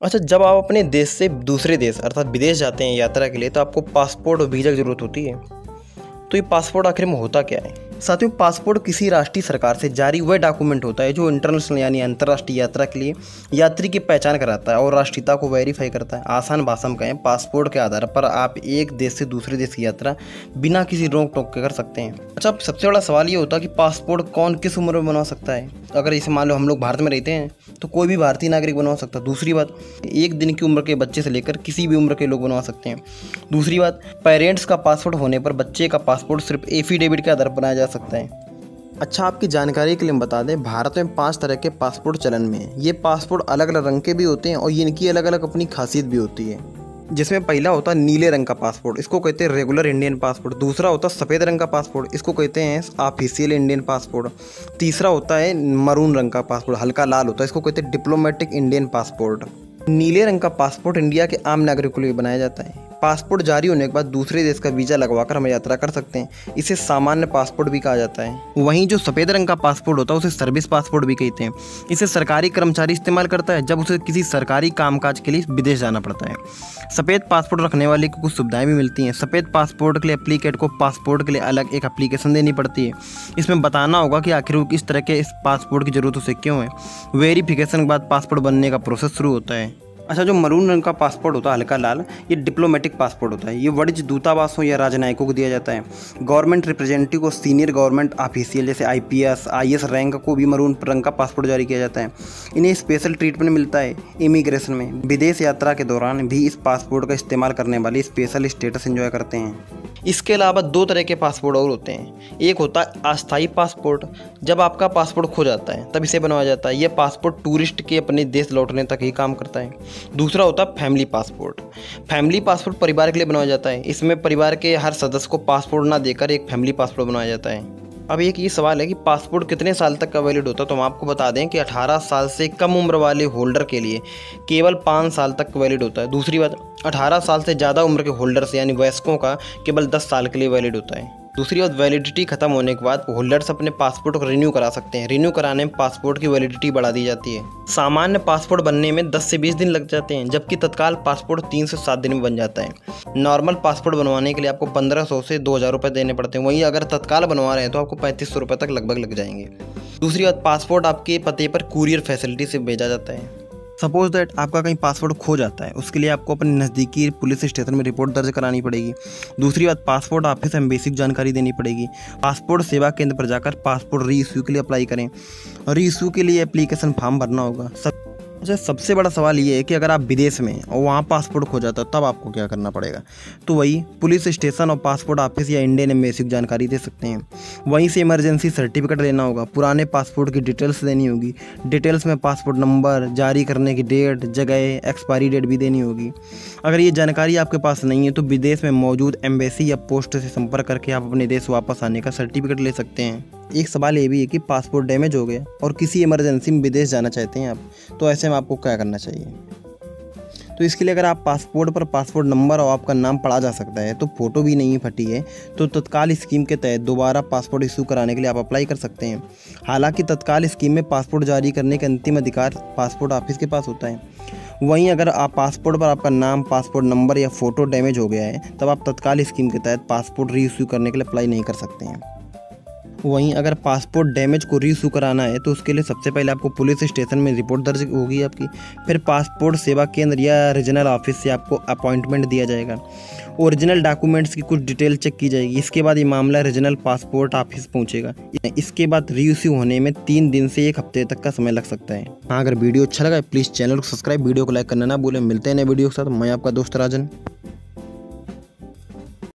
अच्छा, जब आप अपने देश से दूसरे देश अर्थात विदेश जाते हैं यात्रा के लिए तो आपको पासपोर्ट और वीज़ा की ज़रूरत होती है। तो ये पासपोर्ट आखिर में होता क्या है? साथियों, पासपोर्ट किसी राष्ट्रीय सरकार से जारी वह डॉक्यूमेंट होता है जो इंटरनेशनल यानी अंतर्राष्ट्रीय यात्रा के लिए यात्री की पहचान कराता है और राष्ट्रीयता को वेरीफाई करता है। आसान भाषा में कहें, पासपोर्ट के आधार पर आप एक देश से दूसरे देश की यात्रा बिना किसी रोक टोक के कर सकते हैं। अच्छा, सबसे बड़ा सवाल ये होता है कि पासपोर्ट कौन किस उम्र में बनवा सकता है। अगर इसे मान लो हम लोग भारत में रहते हैं तो कोई भी भारतीय नागरिक बनवा सकता है। दूसरी बात, 1 दिन की उम्र के बच्चे से लेकर किसी भी उम्र के लोग बनवा सकते हैं। दूसरी बात, पेरेंट्स का पासपोर्ट होने पर बच्चे का पासपोर्ट सिर्फ एफिडेविट के आधार पर बनाया जा सकता है। अच्छा, आपकी जानकारी के लिए हम बता दें, भारत में 5 तरह के पासपोर्ट चलन में हैं। ये पासपोर्ट अलग अलग रंग के भी होते हैं और इनकी अलग अलग अपनी खासियत भी होती है। जिसमें पहला होता है नीले रंग का पासपोर्ट, इसको कहते हैं रेगुलर इंडियन पासपोर्ट। दूसरा होता है सफ़ेद रंग का पासपोर्ट, इसको कहते हैं ऑफिशियल इंडियन पासपोर्ट। तीसरा होता है मरून रंग का पासपोर्ट, हल्का लाल होता है, इसको कहते हैं डिप्लोमेटिक इंडियन पासपोर्ट। नीले रंग का पासपोर्ट इंडिया के आम नागरिकों के लिए बनाया जाता है। पासपोर्ट जारी होने के बाद दूसरे देश का वीज़ा लगवाकर हम यात्रा कर सकते हैं। इसे सामान्य पासपोर्ट भी कहा जाता है। वहीं जो सफ़ेद रंग का पासपोर्ट होता है उसे सर्विस पासपोर्ट भी कहते हैं। इसे सरकारी कर्मचारी इस्तेमाल करता है जब उसे किसी सरकारी कामकाज के लिए विदेश जाना पड़ता है। सफ़ेद पासपोर्ट रखने वाले को कुछ सुविधाएं भी मिलती हैं। सफ़ेद पासपोर्ट के लिए एप्लीकेट को पासपोर्ट के लिए अलग एक एप्लीकेशन देनी पड़ती है। इसमें बताना होगा कि आखिर वो किस तरह के इस पासपोर्ट की ज़रूरत उसे क्यों है। वेरिफिकेशन के बाद पासपोर्ट बनने का प्रोसेस शुरू होता है। अच्छा, जो मरून रंग का पासपोर्ट होता है हल्का लाल, ये डिप्लोमेटिक पासपोर्ट होता है। ये वाणिज्य दूतावासों या राजनयिकों को दिया जाता है। गवर्नमेंट रिप्रेजेंटेटिव को सीनियर गवर्नमेंट ऑफिशियल जैसे IPS IAS रैंक को भी मरून रंग का पासपोर्ट जारी किया जाता है। इन्हें स्पेशल ट्रीटमेंट मिलता है इमिग्रेशन में। विदेश यात्रा के दौरान भी इस पासपोर्ट का इस्तेमाल करने वाले स्पेशल स्टेटस एंजॉय करते हैं। इसके अलावा 2 तरह के पासपोर्ट और होते हैं। एक होता है अस्थायी पासपोर्ट, जब आपका पासपोर्ट खो जाता है तब इसे बनवाया जाता है। यह पासपोर्ट टूरिस्ट के अपने देश लौटने तक ही काम करता है। दूसरा होता है फैमिली पासपोर्ट। फैमिली पासपोर्ट परिवार के लिए बनवाया जाता है। इसमें परिवार के हर सदस्य को पासपोर्ट ना देकर एक फैमिली पासपोर्ट बनवाया जाता है। अब एक ये सवाल है कि पासपोर्ट कितने साल तक का वैलिड होता है, तो हम आपको बता दें कि 18 साल से कम उम्र वाले होल्डर के लिए केवल 5 साल तक वैलिड होता है। दूसरी बात, 18 साल से ज़्यादा उम्र के होल्डर्स यानी वयस्कों का केवल 10 साल के लिए वैलिड होता है। दूसरी बात, वैलिडिटी खत्म होने के बाद होल्डर्स अपने पासपोर्ट को रिन्यू करा सकते हैं। रिन्यू कराने में पासपोर्ट की वैलिडिटी बढ़ा दी जाती है। सामान्य पासपोर्ट बनने में 10 से 20 दिन लग जाते हैं, जबकि तत्काल पासपोर्ट 3 से 7 दिन में बन जाता है। नॉर्मल पासपोर्ट बनवाने के लिए आपको 1500 से 2000 रुपये देने पड़ते हैं। वहीं अगर तत्काल बनवा रहे हैं तो आपको 3500 रुपये तक लगभग लग जाएंगे। दूसरी बात, पासपोर्ट आपके पते पर कुरियर फैसिलिटी से भेजा जाता है। सपोज दैट आपका कहीं पासपोर्ट खो जाता है, उसके लिए आपको अपने नज़दीकी पुलिस स्टेशन में रिपोर्ट दर्ज करानी पड़ेगी। दूसरी बात, पासपोर्ट ऑफिस में बेसिक जानकारी देनी पड़ेगी। पासपोर्ट सेवा केंद्र पर जाकर पासपोर्ट री इश्यू के लिए अप्लाई करें। री इश्यू के लिए एप्लीकेशन फॉर्म भरना होगा। अच्छा, सबसे बड़ा सवाल ये है कि अगर आप विदेश में और वहाँ पासपोर्ट खो जाता है तब आपको क्या करना पड़ेगा। तो वही पुलिस स्टेशन और पासपोर्ट ऑफिस या इंडियन एम्बेसी को जानकारी दे सकते हैं। वहीं से इमरजेंसी सर्टिफिकेट लेना होगा। पुराने पासपोर्ट की डिटेल्स देनी होगी। डिटेल्स में पासपोर्ट नंबर, जारी करने की डेट, जगह, एक्सपायरी डेट भी देनी होगी। अगर ये जानकारी आपके पास नहीं है तो विदेश में मौजूद एम्बेसी या पोस्ट से संपर्क करके आप अपने देश वापस आने का सर्टिफिकेट ले सकते हैं। एक सवाल ये भी है कि पासपोर्ट डैमेज हो गया और किसी इमरजेंसी में विदेश जाना चाहते हैं आप, तो ऐसे में आपको क्या करना चाहिए। तो इसके लिए अगर आप पासपोर्ट पर पासपोर्ट नंबर और आपका नाम पढ़ा जा सकता है, तो फ़ोटो भी नहीं फटी है, तो तत्काल स्कीम के तहत दोबारा पासपोर्ट इशू कराने के लिए आप अप्लाई कर सकते हैं। हालांकि तत्काल स्कीम में पासपोर्ट जारी करने के अंतिम अधिकार पासपोर्ट ऑफिस के पास होता है। वहीं अगर आप पासपोर्ट पर आपका नाम, पासपोर्ट नंबर या फ़ोटो डैमेज हो गया है तब आप तत्काल स्कीम के तहत पासपोर्ट री इशू करने के लिए अप्लाई नहीं कर सकते हैं। वहीं अगर पासपोर्ट डैमेज को री इशू कराना है तो उसके लिए सबसे पहले आपको पुलिस स्टेशन में रिपोर्ट दर्ज होगी आपकी। फिर पासपोर्ट सेवा केंद्र या रीजनल ऑफिस से आपको अपॉइंटमेंट दिया जाएगा। ओरिजिनल डॉक्यूमेंट्स की कुछ डिटेल चेक की जाएगी। इसके बाद ये मामला रीजनल पासपोर्ट ऑफिस पहुंचेगा। इसके बाद री इशू होने में 3 दिन से 1 हफ्ते तक का समय लग सकता है। हाँ, अगर वीडियो अच्छा लगा प्लीज़ चैनल को सब्सक्राइब, वीडियो को लाइक करना ना भूलें। मिलते हैं नए वीडियो के साथ। मैं आपका दोस्त राजन।